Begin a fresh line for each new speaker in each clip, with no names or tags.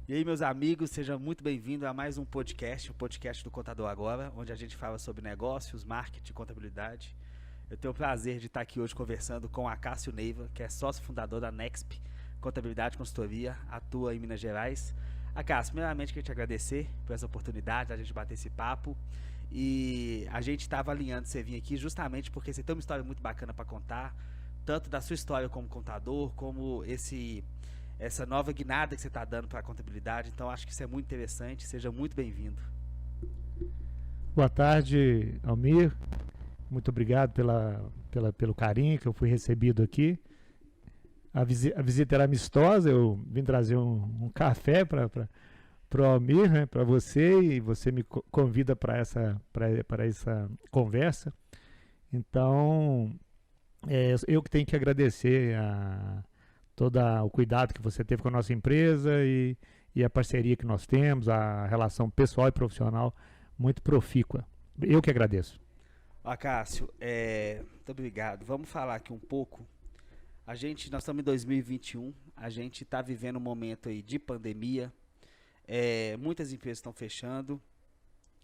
E aí, meus amigos, sejam muito bem-vindos a mais um podcast, o podcast do Contador Agora, onde a gente fala sobre negócios, marketing e contabilidade. Eu tenho o prazer de estar aqui hoje conversando com a Cássio Neiva, que é sócio fundador da Nexp Contabilidade e Consultoria, atua em Minas Gerais. A Cássio, primeiramente, queria te agradecer por essa oportunidade, da gente bater esse papo. E a gente estava alinhando você vir aqui justamente porque você tem uma história muito bacana para contar, tanto da sua história como contador, como essa nova guinada que você está dando para a contabilidade. Então, acho que isso é muito interessante. Seja muito bem-vindo.
Boa tarde, Almir. Muito obrigado pelo carinho que eu fui recebido aqui. A visita era amistosa. Eu vim trazer um café para o Almir, né, para você, e você me convida para essa conversa. Então, eu que tenho que agradecer todo o cuidado que você teve com a nossa empresa e a parceria que nós temos, a relação pessoal e profissional muito profícua. Eu que agradeço.
Cássio, muito obrigado. Vamos falar aqui um pouco. Nós estamos em 2021, a gente está vivendo um momento aí de pandemia, muitas empresas estão fechando,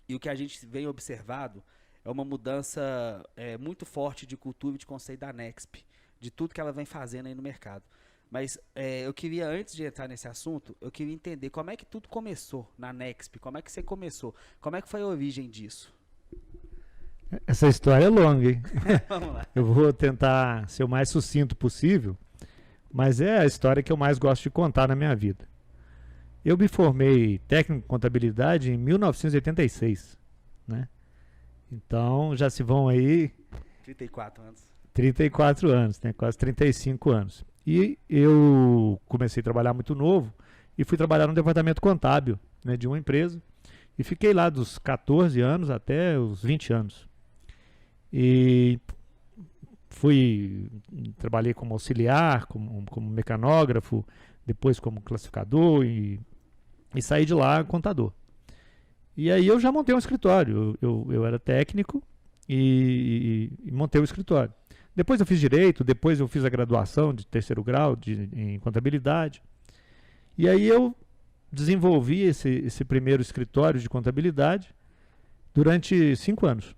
e o que a gente vem observado é uma mudança muito forte de cultura e de conceito da Nexp, de tudo que ela vem fazendo aí no mercado. Mas eu queria, antes de entrar nesse assunto, eu queria entender como é que tudo começou na Nexp, como é que você começou, como é que foi a origem disso?
Essa história é longa, hein?
Vamos lá.
Eu vou tentar ser o mais sucinto possível, mas é a história que eu mais gosto de contar na minha vida. Eu me formei técnico em contabilidade em 1986, né? Então já se vão aí
34 anos.
34 anos, né? Quase 35 anos. E eu comecei a trabalhar muito novo e fui trabalhar no departamento contábil, né, de uma empresa. E fiquei lá dos 14 anos até os 20 anos. E trabalhei como auxiliar, como mecanógrafo, depois como classificador e saí de lá contador. E aí eu já montei um escritório. Eu era técnico e montei um escritório. Depois eu fiz direito, depois eu fiz a graduação de terceiro grau em contabilidade. E aí eu desenvolvi esse primeiro escritório de contabilidade durante 5 anos.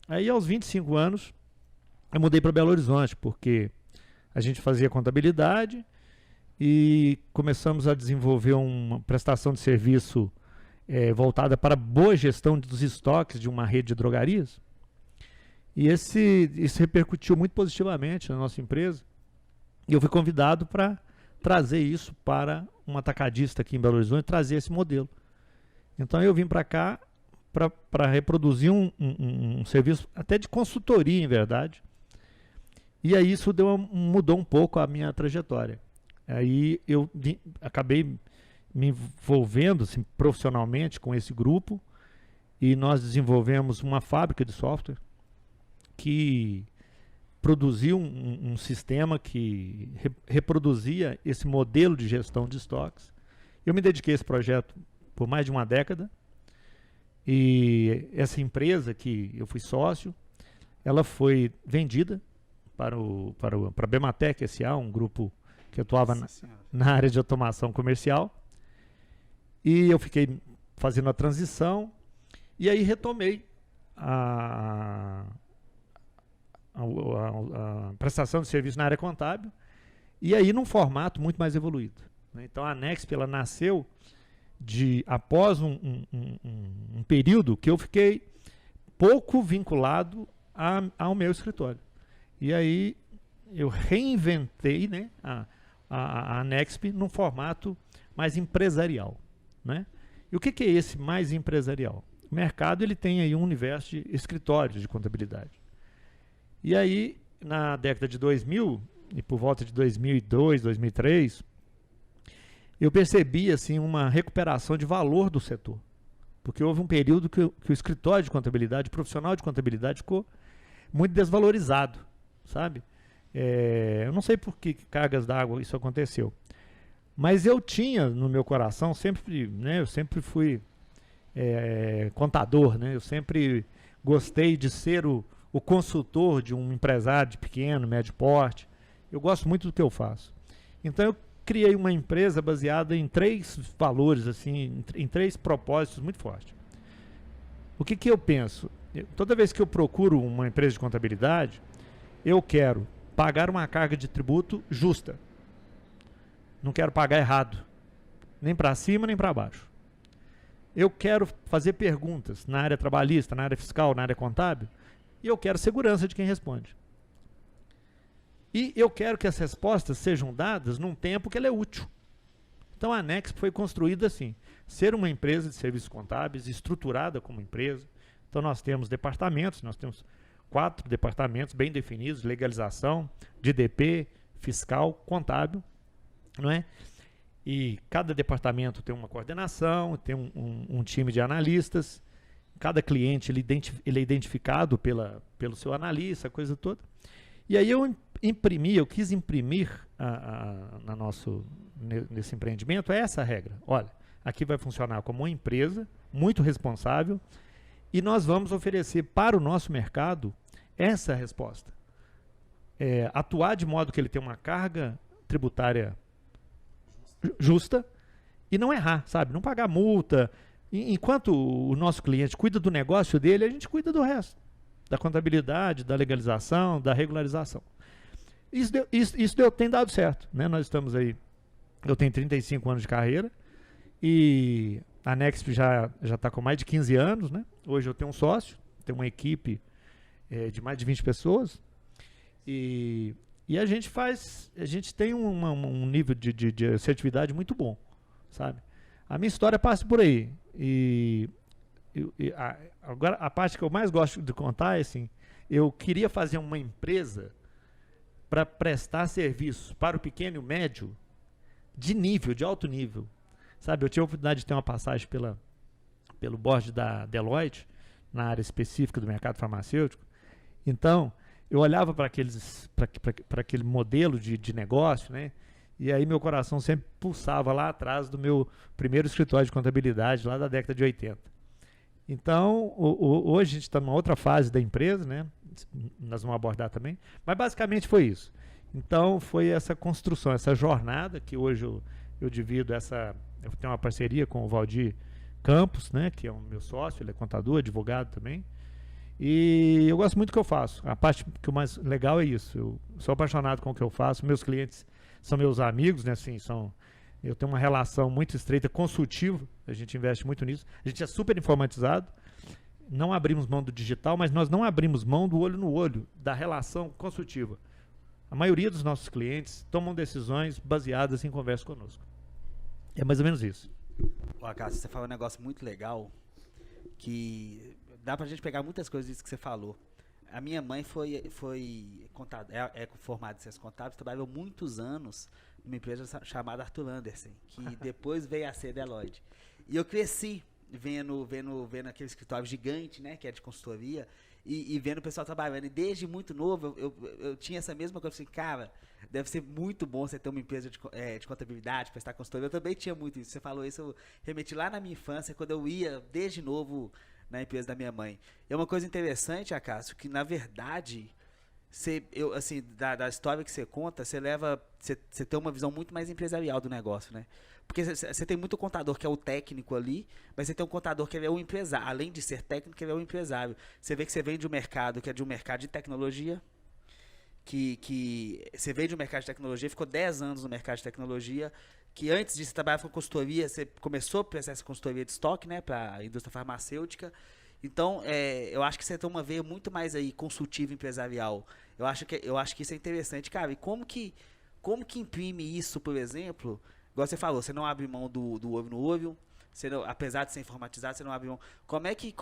Aí aos 25 anos eu mudei para Belo Horizonte, porque a gente fazia contabilidade e começamos a desenvolver uma prestação de serviço voltada para a boa gestão dos estoques de uma rede de drogarias. E isso repercutiu muito positivamente na nossa empresa. E eu fui convidado para trazer isso para um atacadista aqui em Belo Horizonte, trazer esse modelo. Então eu vim para cá para reproduzir um serviço até de consultoria, em verdade. E aí isso mudou um pouco a minha trajetória. Aí eu acabei me envolvendo assim, profissionalmente com esse grupo e nós desenvolvemos uma fábrica de software que produziu um sistema que reproduzia esse modelo de gestão de estoques. Eu me dediquei a esse projeto por mais de uma década e essa empresa que eu fui sócio, ela foi vendida para a Bematec S.A., um grupo que atuava na área de automação comercial, e eu fiquei fazendo a transição e aí retomei a prestação de serviço na área contábil, e aí num formato muito mais evoluído, né? Então a Nexp ela nasceu após um período que eu fiquei pouco vinculado ao meu escritório. E aí eu reinventei, né, a Nexp num formato mais empresarial, né? E o que é esse mais empresarial? O mercado ele tem aí um universo de escritórios de contabilidade. E aí, na década de 2000, e por volta de 2002, 2003, eu percebi assim, uma recuperação de valor do setor. Porque houve um período que o escritório de contabilidade, o profissional de contabilidade, ficou muito desvalorizado, sabe? Eu não sei por que cargas d'água isso aconteceu. Mas eu tinha no meu coração, eu sempre fui contador, né? Eu sempre gostei de ser o consultor de um empresário de pequeno, médio porte, Eu gosto muito do que eu faço. Então eu criei uma empresa baseada em 3 valores, assim, em 3 propósitos muito fortes. O que eu penso? Toda vez que eu procuro uma empresa de contabilidade, eu quero pagar uma carga de tributo justa. Não quero pagar errado, nem para cima nem para baixo. Eu quero fazer perguntas na área trabalhista, na área fiscal, na área contábil, e eu quero segurança de quem responde. E eu quero que as respostas sejam dadas num tempo que ela é útil. Então a Anexp foi construída assim, ser uma empresa de serviços contábeis, estruturada como empresa. Então nós temos departamentos, nós temos 4 departamentos bem definidos, legalização, DDP, fiscal, contábil, não é? E cada departamento tem uma coordenação, tem um time de analistas, cada cliente ele é identificado pelo seu analista, a coisa toda. E aí eu quis imprimir nesse empreendimento essa regra. Olha, aqui vai funcionar como uma empresa muito responsável e nós vamos oferecer para o nosso mercado essa resposta. Atuar de modo que ele tenha uma carga tributária justa e não errar, sabe? Não pagar multa. Enquanto o nosso cliente cuida do negócio dele, a gente cuida do resto. Da contabilidade, da legalização, da regularização. Isso tem dado certo, né? Nós estamos aí, eu tenho 35 anos de carreira e a Nexp já está com mais de 15 anos, né? Hoje eu tenho um sócio, tenho uma equipe de mais de 20 pessoas e a gente tem um nível de assertividade muito bom, sabe? A minha história passa por aí agora a parte que eu mais gosto de contar é assim, eu queria fazer uma empresa para prestar serviço para o pequeno e o médio de alto nível, sabe? Eu tive a oportunidade de ter uma passagem pelo board da Deloitte, na área específica do mercado farmacêutico. Então, eu olhava para aquele modelo de negócio, né? E aí meu coração sempre pulsava lá atrás do meu primeiro escritório de contabilidade, lá da década de 80. Então, hoje a gente está numa outra fase da empresa, né? Nós vamos abordar também, mas basicamente foi isso. Então, foi essa construção, essa jornada que hoje eu divido eu tenho uma parceria com o Valdir Campos, né? Que é o meu sócio, ele é contador, advogado também. E eu gosto muito do que eu faço. A parte que o mais legal é isso. Eu sou apaixonado com o que eu faço. Meus clientes são meus amigos, né? Assim, eu tenho uma relação muito estreita, consultiva. A gente investe muito nisso. A gente é super informatizado. Não abrimos mão do digital, mas nós não abrimos mão do olho no olho, da relação consultiva. A maioria dos nossos clientes tomam decisões baseadas em conversa conosco. É mais ou menos isso.
Cássio, você falou um negócio muito legal que dá pra gente pegar muitas coisas disso que você falou. A minha mãe foi formada em ciências contábeis, trabalhou muitos anos numa empresa chamada Arthur Andersen, que depois veio a ser Deloitte. E eu cresci vendo aquele escritório gigante, né, que é de consultoria, e vendo o pessoal trabalhando. E desde muito novo eu tinha essa mesma coisa, assim, cara, deve ser muito bom você ter uma empresa de contabilidade, prestar consultoria. Eu também tinha muito isso. Você falou isso, eu remeti lá na minha infância, quando eu ia desde novo na empresa da minha mãe. É uma coisa interessante, Cássio, que na verdade, da história que você conta, você tem uma visão muito mais empresarial do negócio, né? Porque você tem muito contador que é o técnico ali, mas você tem um contador que é o empresário. Além de ser técnico, ele é o empresário. Você vê que você vem de um mercado que é de um mercado de tecnologia, que você veio de um mercado de tecnologia, ficou 10 anos no mercado de tecnologia, que antes disso você trabalhava com consultoria, você começou a prestar essa consultoria de estoque, né, para a indústria farmacêutica. Então, eu acho que você tem uma veia muito mais aí consultiva empresarial. Eu acho que isso é interessante, cara. E como que imprime isso, por exemplo? Igual você falou, você não abre mão do ovo no ovo, apesar de ser informatizado, você não abre mão. Como é que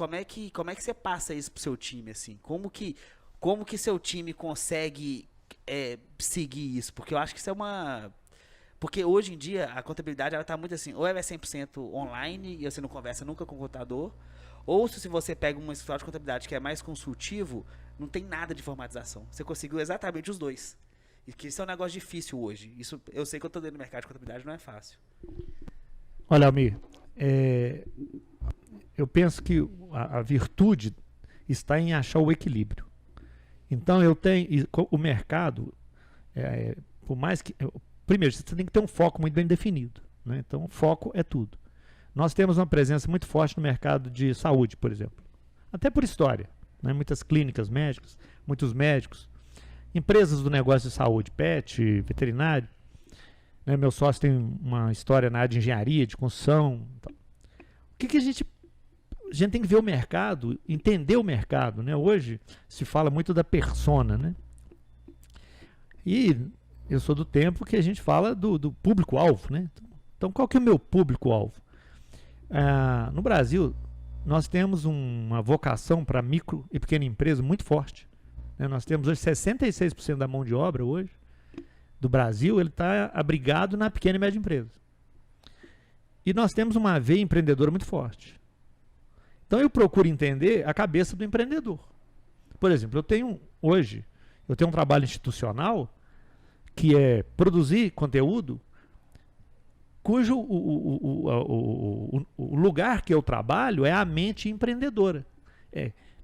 você passa isso pro seu time, assim? Como que seu time consegue seguir isso? Porque eu acho que isso é uma... Porque hoje em dia a contabilidade ela tá muito assim, ou ela é 100% online e você não conversa nunca com o contador, ou se você pega um escritório de contabilidade que é mais consultivo, não tem nada de formatização. Você conseguiu exatamente os dois. E que isso é um negócio difícil hoje. Isso, eu sei que eu estou dentro do mercado de contabilidade, não é fácil.
Olha, Almir, eu penso que a virtude está em achar o equilíbrio. Então, o mercado, Por mais que... Primeiro, você tem que ter um foco muito bem definido, né? Então, foco é tudo. Nós temos uma presença muito forte no mercado de saúde, por exemplo. Até por história, né? Muitas clínicas médicas, muitos médicos, empresas do negócio de saúde, pet, veterinário. Né? Meu sócio tem uma história na área de engenharia, de construção. Tal. O que a gente tem que ver o mercado, entender o mercado, né? Hoje se fala muito da persona, né? E eu sou do tempo que a gente fala do público-alvo, né? Então, qual que é o meu público-alvo? No Brasil, nós temos uma vocação para micro e pequena empresa muito forte. Né? Nós temos hoje 66% da mão de obra hoje do Brasil, ele está abrigado na pequena e média empresa. E nós temos uma veia empreendedora muito forte. Então, eu procuro entender a cabeça do empreendedor. Por exemplo, eu tenho um trabalho institucional que é produzir conteúdo cujo o lugar que eu trabalho é a mente empreendedora.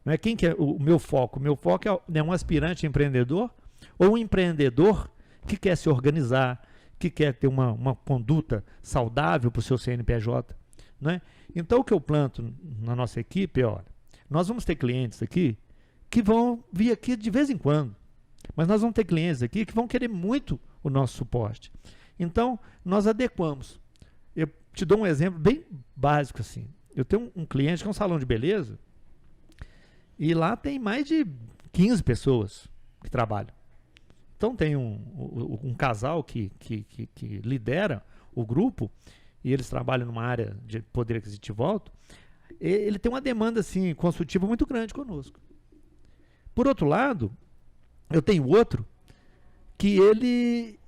Não é quem que é o meu foco. O meu foco é um aspirante empreendedor ou um empreendedor que quer se organizar, que quer ter uma conduta saudável para o seu CNPJ. Né? Então, o que eu planto na nossa equipe é, olha, nós vamos ter clientes aqui que vão vir aqui de vez em quando, mas nós vamos ter clientes aqui que vão querer muito o nosso suporte. Então, nós adequamos. Eu te dou um exemplo bem básico assim. Eu tenho um cliente que é um salão de beleza e lá tem mais de 15 pessoas que trabalham. Então, tem um casal que lidera o grupo e eles trabalham numa área de poder aquisitivo alto. Ele tem uma demanda assim, consultiva muito grande conosco. Por outro lado, eu tenho outro que ele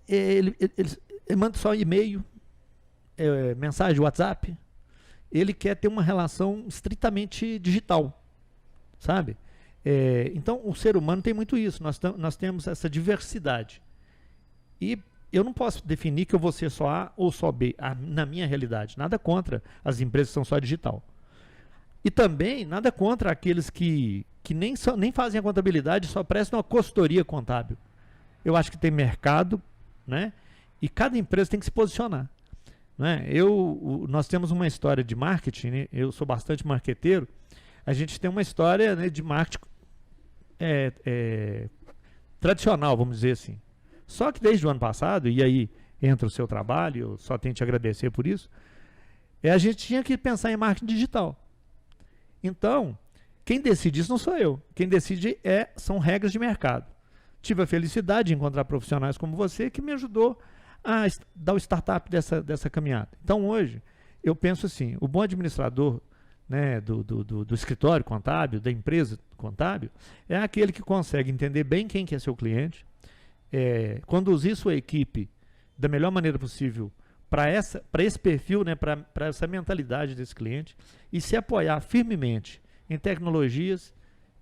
manda só e-mail, mensagem de WhatsApp. Ele quer ter uma relação estritamente digital, sabe? Então, o ser humano tem muito isso. Nós temos essa diversidade. E eu não posso definir que eu vou ser só A ou só B, na minha realidade. Nada contra as empresas que são só digital. E também nada contra aqueles que nem fazem a contabilidade, só prestam uma consultoria contábil. Eu acho que tem mercado, né? E cada empresa tem que se posicionar. Né? Nós temos uma história de marketing, né? Eu sou bastante marqueteiro. A gente tem uma história, né, de marketing tradicional, vamos dizer assim. Só que desde o ano passado, e aí entra o seu trabalho, eu só tenho que te agradecer por isso, a gente tinha que pensar em marketing digital. Então, quem decide isso não sou eu. Quem decide são regras de mercado. Tive a felicidade de encontrar profissionais como você que me ajudou a dar o startup dessa caminhada. Então, hoje, eu penso assim, o bom administrador, né, do escritório contábil, da empresa contábil, é aquele que consegue entender bem quem que é seu cliente, conduzir sua equipe da melhor maneira possível para esse perfil, né, para essa mentalidade desse cliente e se apoiar firmemente em tecnologias,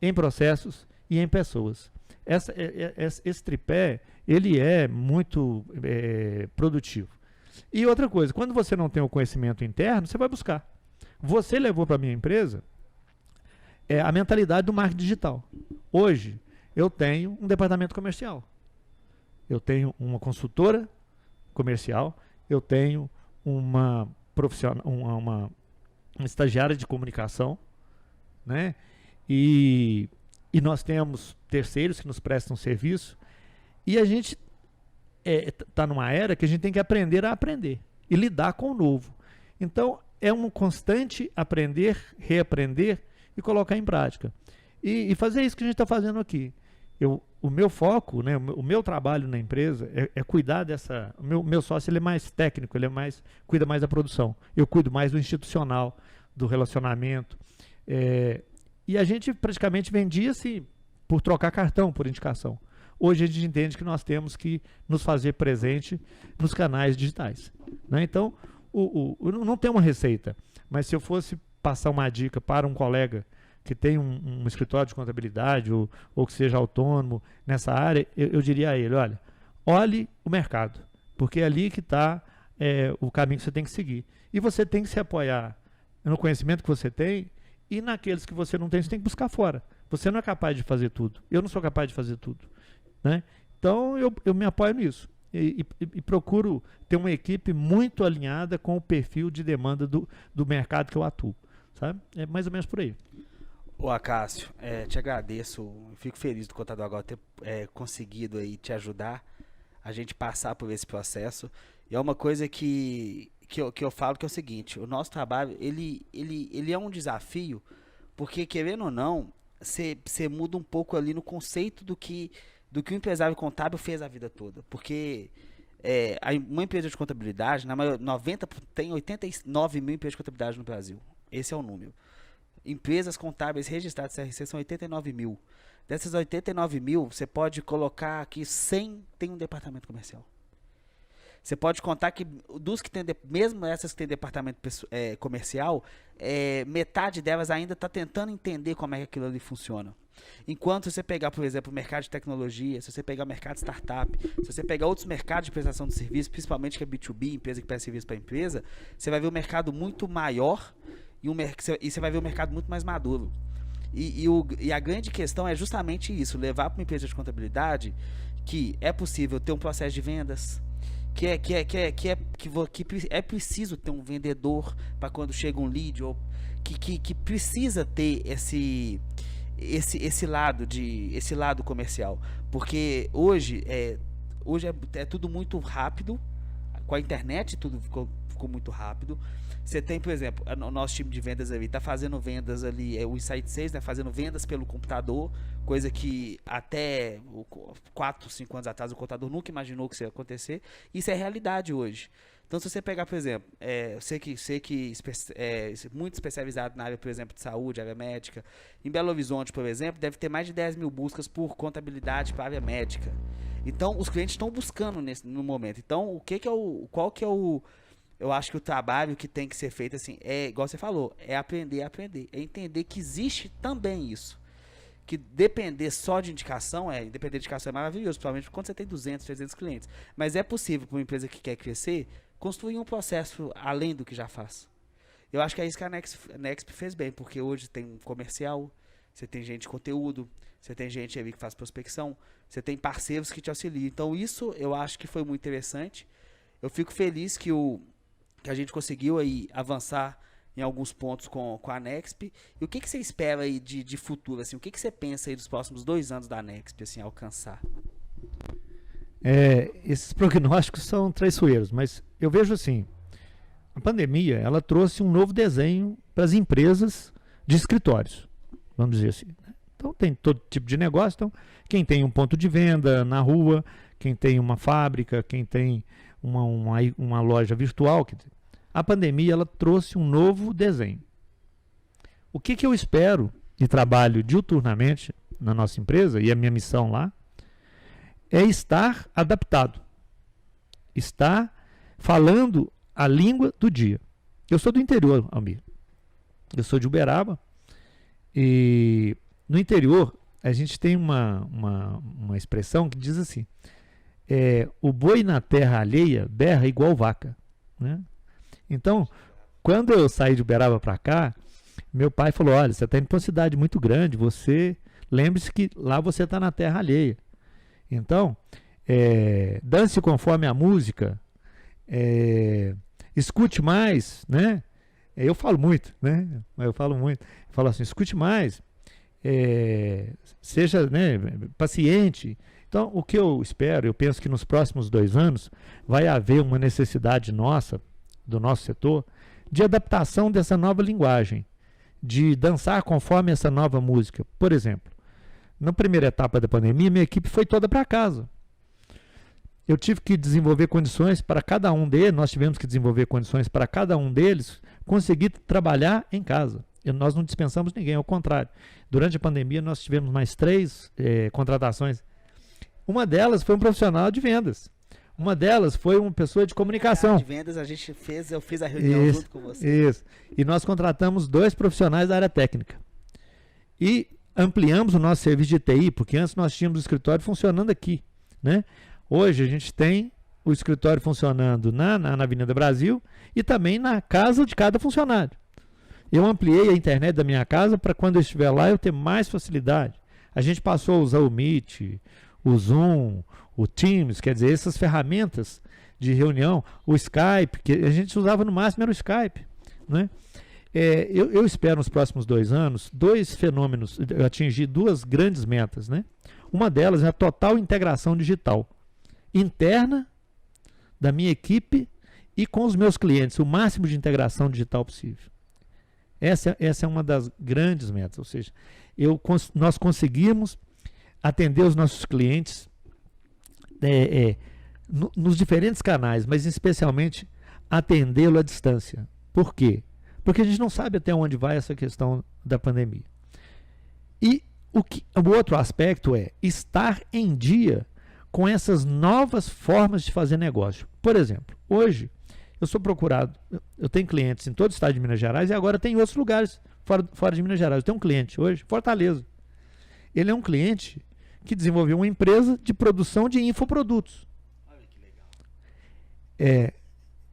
em processos e em pessoas. Esse tripé, ele é muito produtivo. E outra coisa, quando você não tem o conhecimento interno, você vai buscar. Você levou para a minha empresa a mentalidade do marketing digital. Hoje, eu tenho um departamento comercial. Eu tenho uma consultora comercial, eu tenho uma profissional, uma estagiária de comunicação, né? E nós temos terceiros que nos prestam serviço. E a gente está numa era que a gente tem que aprender a aprender e lidar com o novo. Então, é um constante aprender, reaprender e colocar em prática. E fazer isso que a gente está fazendo aqui. O meu foco, né, o meu trabalho na empresa é cuidar dessa... O meu sócio, ele é mais técnico, ele cuida mais da produção. Eu cuido mais do institucional, do relacionamento. E a gente praticamente vendia assim, por trocar cartão, por indicação. Hoje a gente entende que nós temos que nos fazer presente nos canais digitais. Né? Então, não tem uma receita, mas se eu fosse passar uma dica para um colega que tem um escritório de contabilidade ou que seja autônomo nessa área, eu diria a ele, olhe o mercado, porque é ali que está o caminho que você tem que seguir. E você tem que se apoiar no conhecimento que você tem e naqueles que você não tem, você tem que buscar fora. Você não é capaz de fazer tudo. Eu não sou capaz de fazer tudo. Né? Então, eu me apoio nisso. E procuro ter uma equipe muito alinhada com o perfil de demanda do mercado que eu atuo. Sabe? É mais ou menos por aí.
Ô Acácio, te agradeço, fico feliz do Contador Agora ter conseguido aí te ajudar a gente passar por esse processo. E é uma coisa que eu falo que é o seguinte, o nosso trabalho, ele é um desafio, porque querendo ou não, você muda um pouco ali no conceito do que o empresário contábil fez a vida toda. Porque uma empresa de contabilidade, tem 89 mil empresas de contabilidade no Brasil. Esse é o número. Empresas contábeis registradas CRC são 89 mil. Dessas 89 mil, você pode colocar que 100 tem um departamento comercial. Você pode contar que dos que tem, mesmo essas que têm departamento comercial, metade delas ainda está tentando entender como é que aquilo ali funciona. Enquanto você pegar, por exemplo, o mercado de tecnologia, se você pegar o mercado de startup, se você pegar outros mercados de prestação de serviço, principalmente que é B2B, empresa que presta serviço para empresa, você vai ver um mercado muito maior e você vai ver um mercado muito mais maduro. E a grande questão é justamente isso, levar para uma empresa de contabilidade que é possível ter um processo de vendas, que é preciso ter um vendedor para quando chega um lead, ou que precisa ter esse lado comercial, porque hoje é tudo muito rápido, com a internet tudo ficou muito rápido. Você tem, por exemplo, o nosso time de vendas ali está fazendo vendas ali, o Insight 6, né, fazendo vendas pelo computador, coisa que até 4, 5 anos atrás o contador nunca imaginou que isso ia acontecer. Isso é realidade hoje. Então, se você pegar, por exemplo, muito especializado na área, por exemplo, de saúde, área médica, em Belo Horizonte, por exemplo, deve ter mais de 10 mil buscas por contabilidade para a área médica. Então, os clientes estão buscando no momento. Então, eu acho que o trabalho que tem que ser feito, assim, igual você falou, é aprender a aprender. É entender que existe também isso. Que depender só de indicação, depender de indicação é maravilhoso, principalmente quando você tem 200, 300 clientes. Mas é possível para uma empresa que quer crescer, construir um processo além do que já faz. Eu acho que é isso que a Nexp fez bem, porque hoje tem um comercial, você tem gente de conteúdo, você tem gente ali que faz prospecção, você tem parceiros que te auxiliam. Então isso eu acho que foi muito interessante. Eu fico feliz que a gente conseguiu aí avançar em alguns pontos com a Nexp. E o que você espera aí de futuro? Assim, o que você pensa aí dos próximos 2 anos da Nexp, assim, alcançar?
Esses prognósticos são traiçoeiros, mas eu vejo assim, a pandemia ela trouxe um novo desenho para as empresas de escritórios, vamos dizer assim. Então tem todo tipo de negócio, então quem tem um ponto de venda na rua, quem tem uma fábrica, quem tem uma loja virtual, a pandemia ela trouxe um novo desenho. O que eu espero e trabalho diuturnamente na nossa empresa, e a minha missão lá, é estar adaptado, estar falando a língua do dia. Eu sou do interior, Almir. Eu sou de Uberaba, e no interior a gente tem uma expressão que diz assim, o boi na terra alheia berra igual vaca, né? Então, quando eu saí de Uberaba para cá, meu pai falou, olha, você está indo para uma cidade muito grande, lembre-se que lá você está na terra alheia. Então, dance conforme a música, escute mais, né? Eu falo muito, né? Eu falo assim, escute mais, seja, né, paciente. Então, o que eu espero, eu penso que nos próximos 2 anos vai haver uma necessidade nossa, do nosso setor, de adaptação dessa nova linguagem, de dançar conforme essa nova música. Por exemplo, na primeira etapa da pandemia, minha equipe foi toda para casa. Eu tive que desenvolver condições para cada um deles, nós tivemos que desenvolver condições para cada um deles conseguir trabalhar em casa. Nós não dispensamos ninguém, ao contrário. Durante a pandemia, nós tivemos mais 3 contratações. Uma delas foi um profissional de vendas. Uma delas foi uma pessoa de comunicação.
De vendas eu fiz a reunião junto com você.
Isso. E nós contratamos 2 profissionais da área técnica. E ampliamos o nosso serviço de TI, porque antes nós tínhamos o escritório funcionando aqui, né? Hoje a gente tem o escritório funcionando na Avenida Brasil e também na casa de cada funcionário. Eu ampliei a internet da minha casa para quando eu estiver lá eu ter mais facilidade. A gente passou a usar o Meet, o Zoom, o Teams, quer dizer, essas ferramentas de reunião, o Skype, que a gente usava no máximo era o Skype, né? Eu espero nos próximos 2 anos, 2 fenômenos, eu atingir 2 grandes metas, né? Uma delas é a total integração digital, interna da minha equipe e com os meus clientes, o máximo de integração digital possível. Essa é uma das grandes metas, ou seja, nós conseguimos atender os nossos clientes nos diferentes canais, mas especialmente atendê-lo à distância. Por quê? Porque a gente não sabe até onde vai essa questão da pandemia. E o outro aspecto é estar em dia com essas novas formas de fazer negócio. Por exemplo, hoje eu sou procurado, eu tenho clientes em todo o estado de Minas Gerais e agora tem em outros lugares fora de Minas Gerais. Eu tenho um cliente hoje, Fortaleza. Ele é um cliente que desenvolveu uma empresa de produção de infoprodutos.
Olha que legal.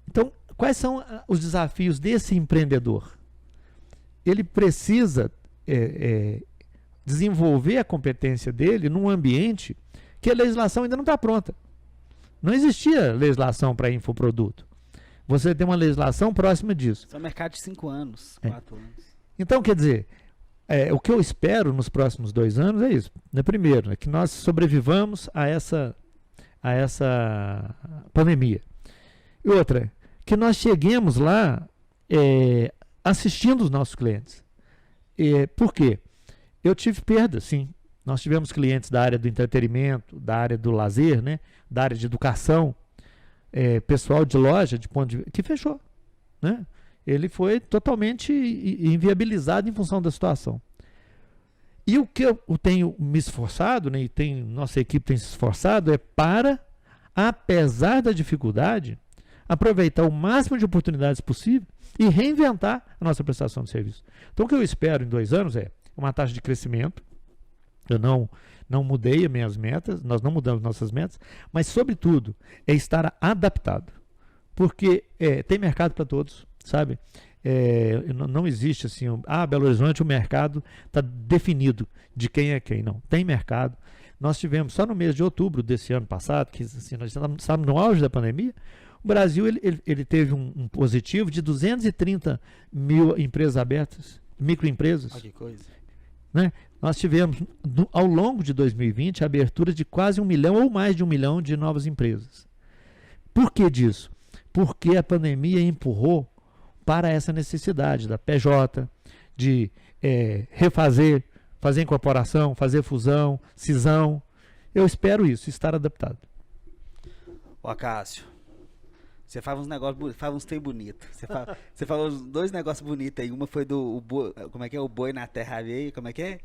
Então, quais são os desafios desse empreendedor? Ele precisa desenvolver a competência dele num ambiente que a legislação ainda não está pronta. Não existia legislação para infoproduto. Você tem uma legislação próxima disso.
São mercado de 5 anos, 4 anos.
Então, quer dizer, o que eu espero nos próximos 2 anos é isso. Primeiro, que nós sobrevivamos a essa pandemia. E outra, que nós cheguemos lá assistindo os nossos clientes. Por quê? Eu tive perda, sim. Nós tivemos clientes da área do entretenimento, da área do lazer, né? Da área de educação, pessoal de loja, que fechou, né? Ele foi totalmente inviabilizado em função da situação. E o que eu tenho me esforçado, né, nossa equipe tem se esforçado, para, apesar da dificuldade, aproveitar o máximo de oportunidades possível e reinventar a nossa prestação de serviço. Então, o que eu espero em 2 anos é uma taxa de crescimento. Eu não mudei as minhas metas, nós não mudamos nossas metas, mas, sobretudo, é estar adaptado. Porque tem mercado para todos, sabe? Não existe assim, Belo Horizonte, o mercado está definido de quem é quem. Não, tem mercado. Nós tivemos, só no mês de outubro desse ano passado, que assim, nós estávamos no auge da pandemia, o Brasil ele teve um positivo de 230 mil empresas abertas, microempresas.
Olha que coisa.
Né? Nós tivemos, ao longo de 2020, a abertura de quase 1 milhão ou mais de 1 milhão de novas empresas. Por que disso? Porque a pandemia empurrou para essa necessidade da PJ, de refazer, fazer incorporação, fazer fusão, cisão. Eu espero isso, estar adaptado.
Ó, Cássio, você faz uns negócios, faz uns trem bonito. Você falou 2 negócios bonitos aí. Uma foi como é que é? O boi na terra alheia, como é que é?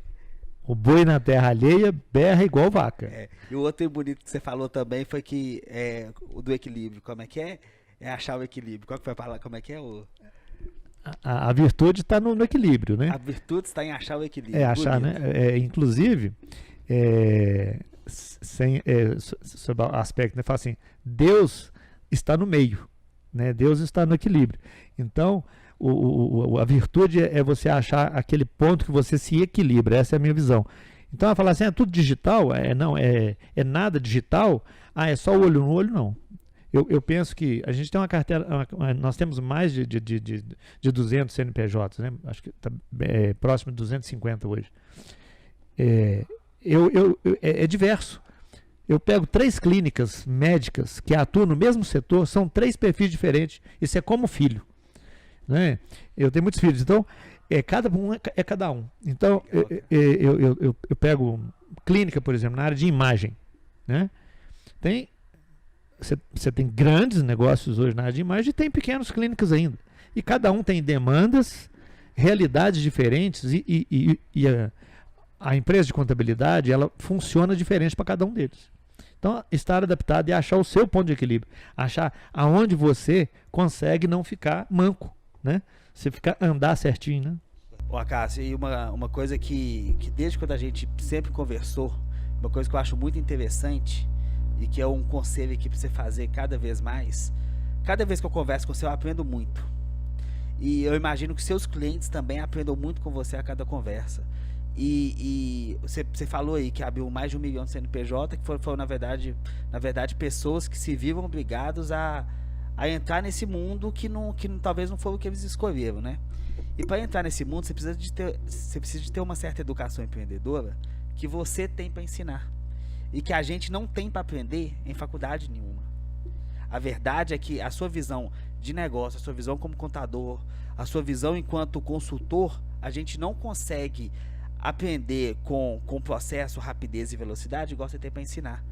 O boi na terra alheia berra igual vaca.
E o outro bonito que você falou também foi que o do equilíbrio, como é que é? É achar o equilíbrio. Qual que foi a palavra? Como é que é?
A virtude está no equilíbrio, né?
A virtude está em achar o equilíbrio.
Achar, né? Inclusive, sobre o aspecto, né? Fala assim, Deus está no meio, né? Deus está no equilíbrio. Então, a virtude é você achar aquele ponto que você se equilibra. Essa é a minha visão. Então, ela fala assim, é tudo digital? Não, é nada digital? É só o olho no olho? Não. Eu penso que a gente tem uma carteira, nós temos mais de 200 CNPJs, né? Acho que está próximo de 250 hoje. É diverso. Eu pego 3 clínicas médicas que atuam no mesmo setor, são 3 perfis diferentes. Isso é como filho, né? Eu tenho muitos filhos, então cada um é cada um. Então eu pego clínica, por exemplo, na área de imagem, né? Você tem grandes negócios hoje na área de imagem e tem pequenas clínicas ainda. E cada um tem demandas, realidades diferentes e a empresa de contabilidade ela funciona diferente para cada um deles. Então, estar adaptado e achar o seu ponto de equilíbrio. Achar aonde você consegue não ficar manco, né? Você andar certinho, né?
Ó, Cássio, e uma coisa que desde quando a gente sempre conversou, uma coisa que eu acho muito interessante e que é um conselho aqui para você fazer cada vez mais. Cada vez que eu converso com você, eu aprendo muito. E eu imagino que seus clientes também aprendam muito com você a cada conversa. E você falou aí que abriu mais de 1 milhão de CNPJ, que foram na verdade, pessoas que se viram obrigados a entrar nesse mundo que talvez não foi o que eles escolheram, né? E para entrar nesse mundo, você precisa de ter uma certa educação empreendedora que você tem para ensinar e que a gente não tem para aprender em faculdade nenhuma. A verdade é que a sua visão de negócio, a sua visão como contador, a sua visão enquanto consultor, a gente não consegue aprender com processo, rapidez e velocidade igual você tem para ensinar.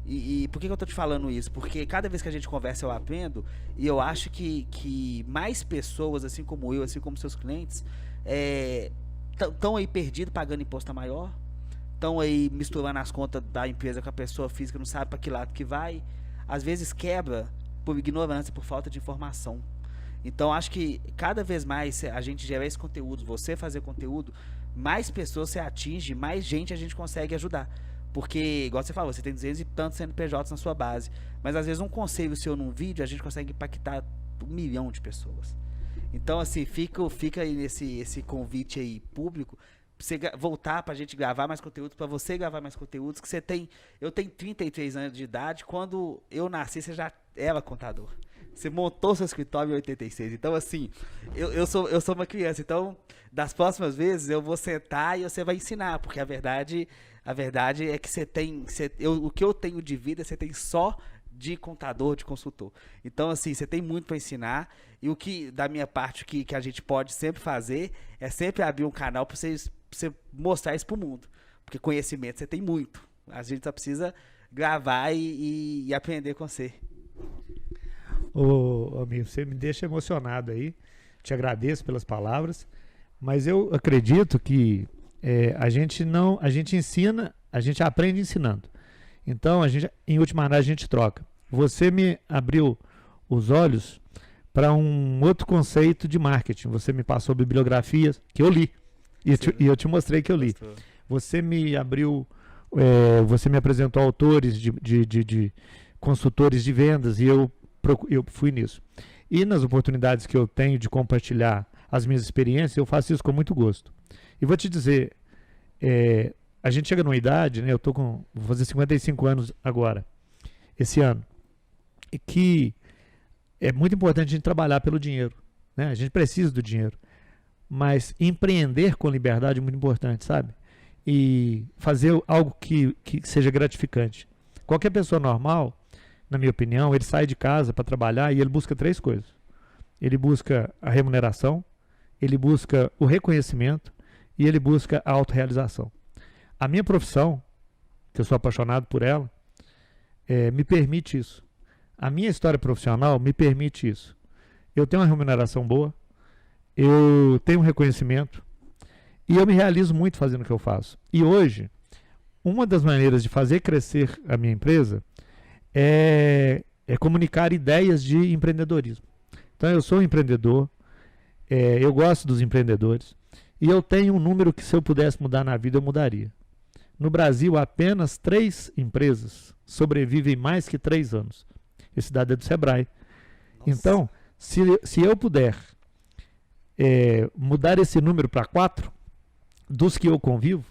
E por que eu tô te falando isso? Porque cada vez que a gente conversa eu aprendo, e eu acho que mais pessoas, assim como eu, assim como seus clientes, estão aí perdidos pagando imposto maior, estão aí misturando as contas da empresa com a pessoa física, não sabe para que lado que vai, às vezes quebra por ignorância, por falta de informação. Então acho que cada vez mais a gente gerar esse conteúdo, você fazer conteúdo, mais pessoas você atinge, mais gente a gente consegue ajudar. Porque, igual você falou, você tem 200 e tantos CNPJs na sua base, mas às vezes um conselho seu num vídeo a gente consegue impactar 1 milhão de pessoas. Então assim, fica aí esse convite aí público pra você voltar pra gente gravar mais conteúdo, pra você gravar mais conteúdos, que eu tenho 33 anos de idade, quando eu nasci você já era contador. Você montou seu escritório em 86. Então, assim, eu sou uma criança. Então, das próximas vezes, eu vou sentar e você vai ensinar. Porque a verdade é que o que eu tenho de vida, você tem só de contador, de consultor. Então, assim, você tem muito para ensinar. E o que, da minha parte, que a gente pode sempre fazer, é sempre abrir um canal para você mostrar isso para o mundo. Porque conhecimento você tem muito. A gente só precisa gravar e aprender com você.
Ô, amigo, você me deixa emocionado aí, te agradeço pelas palavras, mas eu acredito que a gente ensina, a gente aprende ensinando. Então, em última análise, a gente troca. Você me abriu os olhos para um outro conceito de marketing. Você me passou bibliografias que eu li, e eu te mostrei que eu li. Você me abriu, você me apresentou autores de consultores de vendas, e eu fui nisso. E nas oportunidades que eu tenho de compartilhar as minhas experiências, eu faço isso com muito gosto. E vou te dizer, a gente chega numa idade, né, vou fazer 55 anos agora, esse ano, e que é muito importante a gente trabalhar pelo dinheiro, né? A gente precisa do dinheiro, mas empreender com liberdade é muito importante, sabe? E fazer algo que seja gratificante. Qualquer pessoa normal, na minha opinião, ele sai de casa para trabalhar e ele busca 3 coisas. Ele busca a remuneração, ele busca o reconhecimento e ele busca a autorrealização. A minha profissão, que eu sou apaixonado por ela, me permite isso. A minha história profissional me permite isso. Eu tenho uma remuneração boa, eu tenho um reconhecimento e eu me realizo muito fazendo o que eu faço. E hoje, uma das maneiras de fazer crescer a minha empresa é comunicar ideias de empreendedorismo. Então, eu sou um empreendedor, eu gosto dos empreendedores, e eu tenho um número que, se eu pudesse mudar na vida, eu mudaria. No Brasil, apenas 3 empresas sobrevivem mais que 3 anos. Esse dado é do Sebrae. Nossa. Então, se eu puder mudar esse número para 4, dos que eu convivo,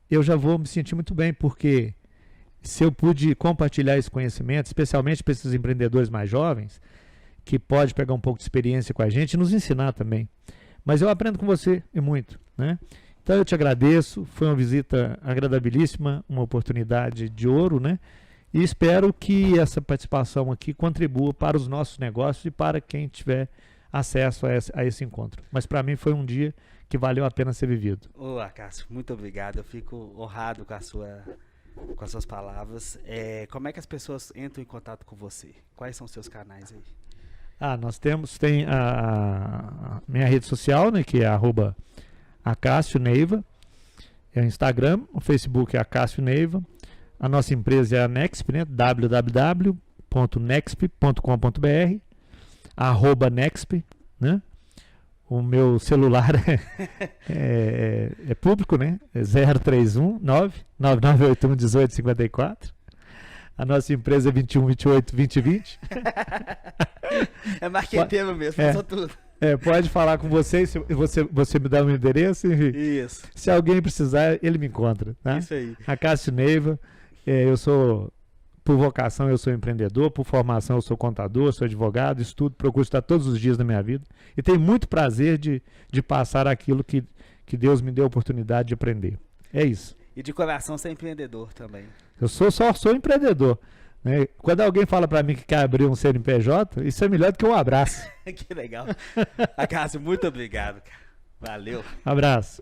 eu já vou me sentir muito bem, porque se eu pude compartilhar esse conhecimento, especialmente para esses empreendedores mais jovens, que pode pegar um pouco de experiência com a gente e nos ensinar também. Mas eu aprendo com você e muito, né? Então eu te agradeço, foi uma visita agradabilíssima, uma oportunidade de ouro, né? E espero que essa participação aqui contribua para os nossos negócios e para quem tiver acesso a esse encontro. Mas para mim foi um dia que valeu a pena ser vivido.
Ô, Acácio, muito obrigado. Eu fico honrado com as suas palavras. Como é que as pessoas entram em contato com você? Quais são os seus canais aí?
Nós tem a minha rede social, né, que é @AcácioNeiva, é o Instagram, o Facebook é AcácioNeiva, a nossa empresa é a Nexp, né, www.nexp.com.br, @Nexp, né? O meu celular é público, né? É 031-99981-1854. A nossa empresa é 2128-2020.
É marqueteiro mesmo, passou tudo.
Pode falar com você, você me dá um endereço e
Isso.
se alguém precisar, ele me encontra. Tá?
Isso aí.
Acácio Neiva, eu sou, por vocação, eu sou empreendedor, por formação, eu sou contador, sou advogado, estudo, procuro estudar todos os dias da minha vida e tenho muito prazer de passar aquilo que Deus me deu a oportunidade de aprender. É isso.
E de coração ser empreendedor também.
Eu só sou empreendedor. Né? Quando alguém fala para mim que quer abrir um CNPJ, isso é melhor do que um abraço.
Que legal. Acácio, muito obrigado, cara. Valeu.
Abraço.